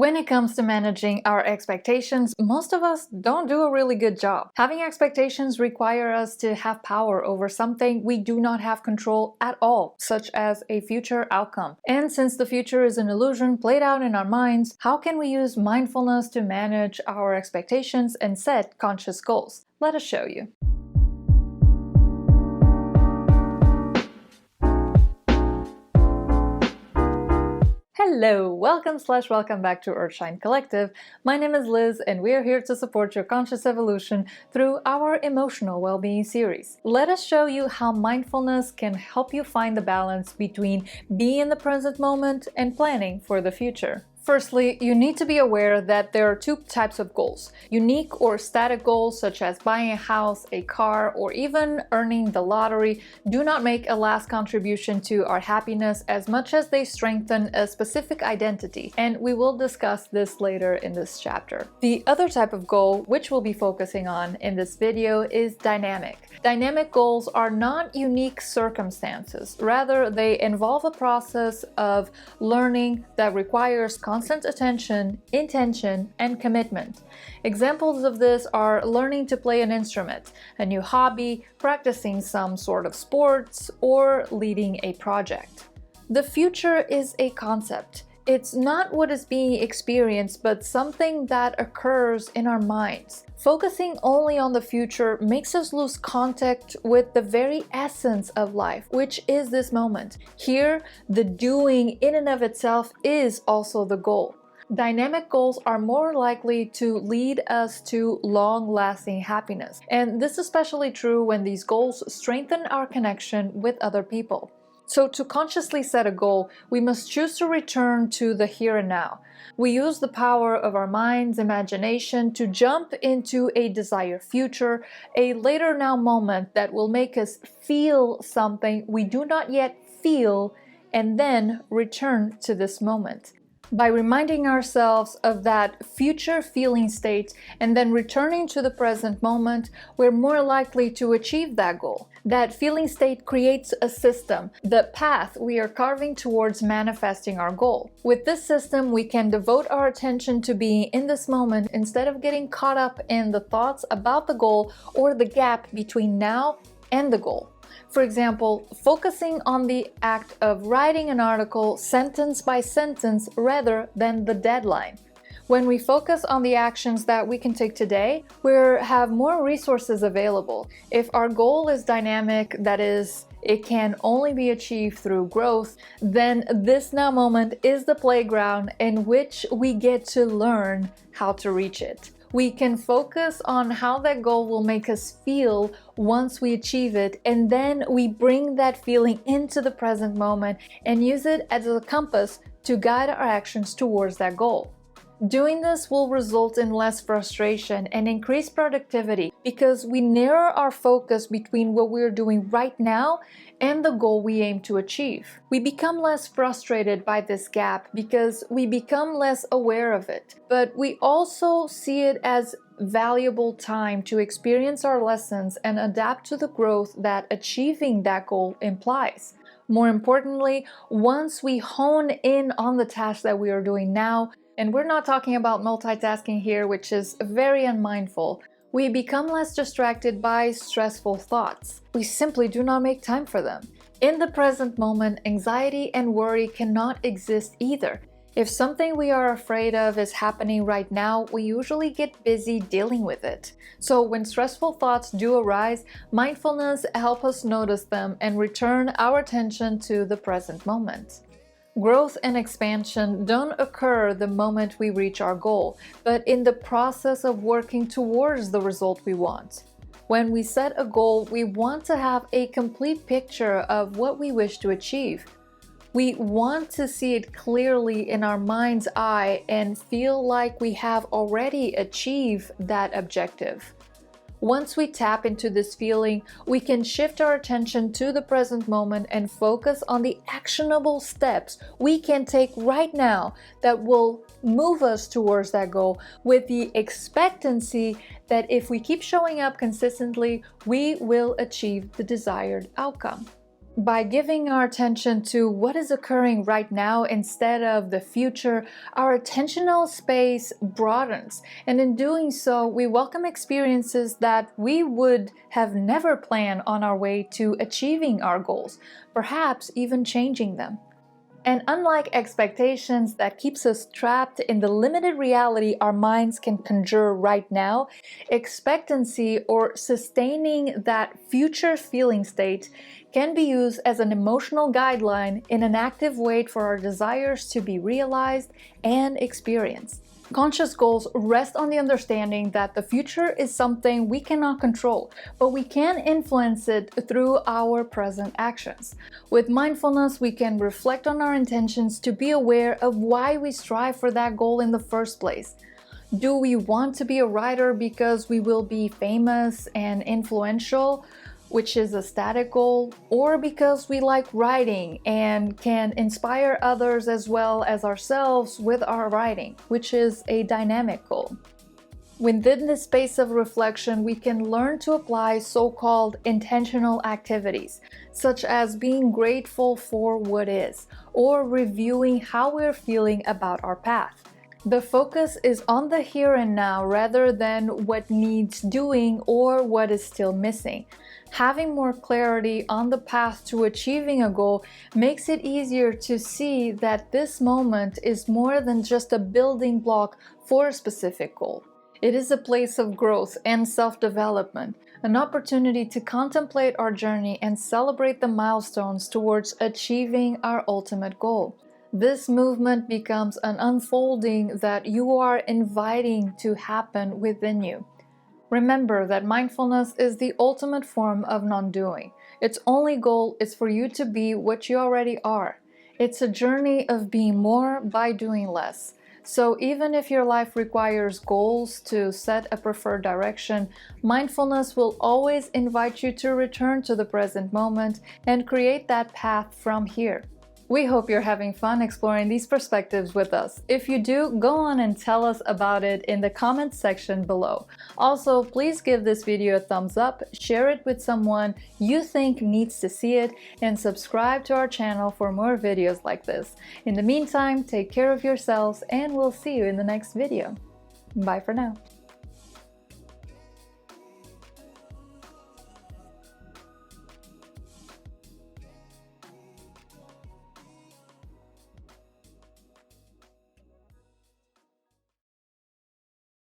When it comes to managing our expectations, most of us don't do a really good job. Having expectations require us to have power over something we do not have control at all, such as a future outcome. And since the future is an illusion played out in our minds, how can we use mindfulness to manage our expectations and set conscious goals? Let us show you. Hello, welcome back to Earthshine Collective. My name is Liz and we are here to support your conscious evolution through our emotional well-being series. Let us show you how mindfulness can help you find the balance between being in the present moment and planning for the future. Firstly, you need to be aware that there are two types of goals. Unique or static goals such as buying a house, a car, or even earning the lottery do not make a last contribution to our happiness as much as they strengthen a specific identity, and we will discuss this later in this chapter. The other type of goal, which we'll be focusing on in this video, is dynamic. Dynamic goals are not unique circumstances. Rather, they involve a process of learning that requires constant attention, intention, and commitment. Examples of this are learning to play an instrument, a new hobby, practicing some sort of sports, or leading a project. The future is a concept. It's not what is being experienced, but something that occurs in our minds. Focusing only on the future makes us lose contact with the very essence of life, which is this moment. Here, the doing in and of itself is also the goal. Dynamic goals are more likely to lead us to long-lasting happiness, and this is especially true when these goals strengthen our connection with other people. So to consciously set a goal, we must choose to return to the here and now. We use the power of our mind's imagination to jump into a desired future, a later now moment that will make us feel something we do not yet feel, and then return to this moment. By reminding ourselves of that future feeling state and then returning to the present moment, we're more likely to achieve that goal. That feeling state creates a system, the path we are carving towards manifesting our goal. With this system, we can devote our attention to being in this moment instead of getting caught up in the thoughts about the goal or the gap between now and the goal. For example, focusing on the act of writing an article sentence by sentence rather than the deadline. When we focus on the actions that we can take today, we have more resources available. If our goal is dynamic, that is, it can only be achieved through growth, then this now moment is the playground in which we get to learn how to reach it. We can focus on how that goal will make us feel once we achieve it, and then we bring that feeling into the present moment and use it as a compass to guide our actions towards that goal. Doing this will result in less frustration and increased productivity because we narrow our focus between what we're doing right now and the goal we aim to achieve. We become less frustrated by this gap because we become less aware of it, but we also see it as valuable time to experience our lessons and adapt to the growth that achieving that goal implies. More importantly, once we hone in on the task that we are doing now, and we're not talking about multitasking here, which is very unmindful, we become less distracted by stressful thoughts. We simply do not make time for them. In the present moment, anxiety and worry cannot exist either. If something we are afraid of is happening right now, we usually get busy dealing with it. So when stressful thoughts do arise, mindfulness helps us notice them and return our attention to the present moment. Growth and expansion don't occur the moment we reach our goal, but in the process of working towards the result we want. When we set a goal, we want to have a complete picture of what we wish to achieve. We want to see it clearly in our mind's eye and feel like we have already achieved that objective. Once we tap into this feeling, we can shift our attention to the present moment and focus on the actionable steps we can take right now that will move us towards that goal, with the expectancy that if we keep showing up consistently, we will achieve the desired outcome. By giving our attention to what is occurring right now instead of the future, our attentional space broadens, and in doing so, we welcome experiences that we would have never planned on our way to achieving our goals, perhaps even changing them. And unlike expectations that keeps us trapped in the limited reality our minds can conjure right now, expectancy or sustaining that future feeling state can be used as an emotional guideline in an active way for our desires to be realized and experienced. Conscious goals rest on the understanding that the future is something we cannot control, but we can influence it through our present actions. With mindfulness, we can reflect on our intentions to be aware of why we strive for that goal in the first place. Do we want to be a writer because we will be famous and influential, which is a static goal, or because we like writing and can inspire others as well as ourselves with our writing, which is a dynamic goal? Within this space of reflection, we can learn to apply so-called intentional activities, such as being grateful for what is, or reviewing how we're feeling about our path. The focus is on the here and now rather than what needs doing or what is still missing. Having more clarity on the path to achieving a goal makes it easier to see that this moment is more than just a building block for a specific goal. It is a place of growth and self-development, an opportunity to contemplate our journey and celebrate the milestones towards achieving our ultimate goal. This movement becomes an unfolding that you are inviting to happen within you. Remember that mindfulness is the ultimate form of non-doing. Its only goal is for you to be what you already are. It's a journey of being more by doing less. So even if your life requires goals to set a preferred direction, mindfulness will always invite you to return to the present moment and create that path from here. We hope you're having fun exploring these perspectives with us. If you do, go on and tell us about it in the comments section below. Also, please give this video a thumbs up, share it with someone you think needs to see it, and subscribe to our channel for more videos like this. In the meantime, take care of yourselves, and we'll see you in the next video. Bye for now.